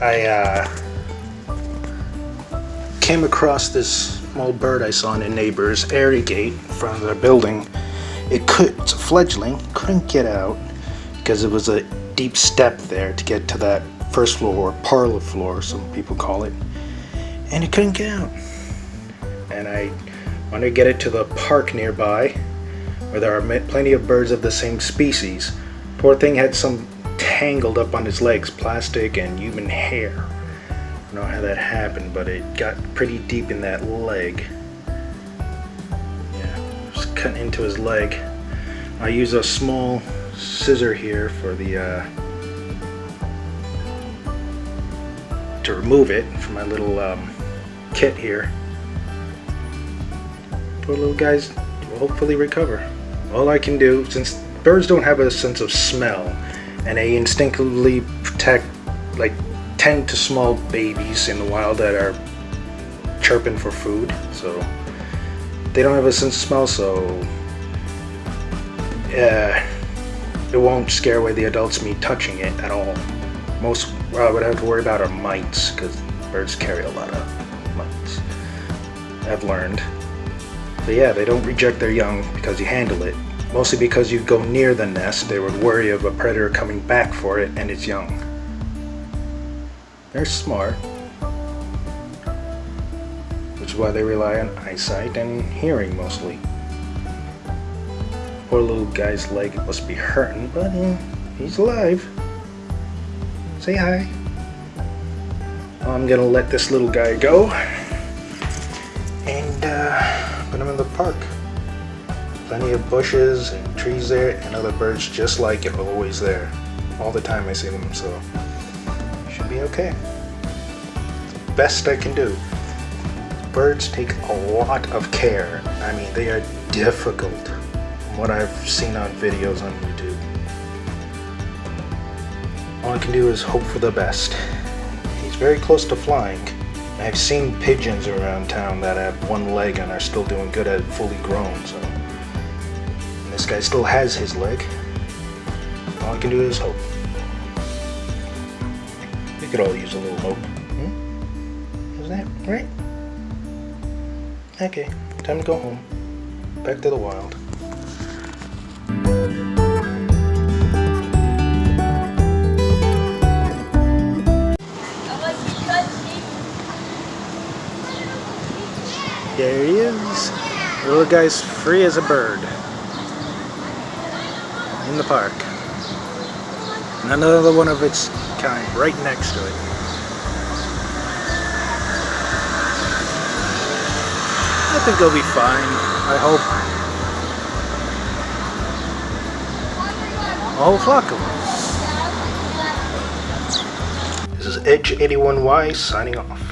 I came across this small bird I saw in a neighbor's area gate in front of their building. It's a fledgling, couldn't get out because it was a deep step there to get to that first floor, or parlor floor, some people call it, and it couldn't get out. And I wanted to get it to the park nearby, where there are plenty of birds of the same species. Poor thing had some tangled up on his legs, plastic and human hair. I don't know how that happened, but it got pretty deep in that leg. Yeah, just cutting into his leg. I use a small scissor here for the to remove it from my little kit here. Poor little guys will hopefully recover. All I can do, since birds don't have a sense of smell and they instinctively protect, like, tend to small babies in the wild that are chirping for food, so they don't have a sense of smell, so it won't scare away the adults me touching it at all. Most I would have to worry about are mites, because birds carry a lot of mites, I've learned. But yeah, they don't reject their young because you handle it. Mostly because you go near the nest, they would worry of a predator coming back for it and its young. They're smart, which is why they rely on eyesight and hearing mostly. Poor little guy's leg must be hurting, but he's alive. Say hi. I'm gonna let this little guy go and put him in the park. Plenty of bushes and trees there, and other birds just like it, always there. All the time I see them, so should be okay. The best I can do. Birds take a lot of care. I mean, they are difficult from what I've seen on videos on YouTube. All I can do is hope for the best. He's very close to flying. I've seen pigeons around town that have one leg and are still doing good at fully grown, so. And this guy still has his leg. All I can do is hope. We could all use a little hope. Is that right? Okay, time to go home. Back to the wild. There he is. The little guy's free as a bird. In the park. And another one of its kind right next to it. I think he'll be fine. I hope. A whole flock of them. This is Edge81Y signing off.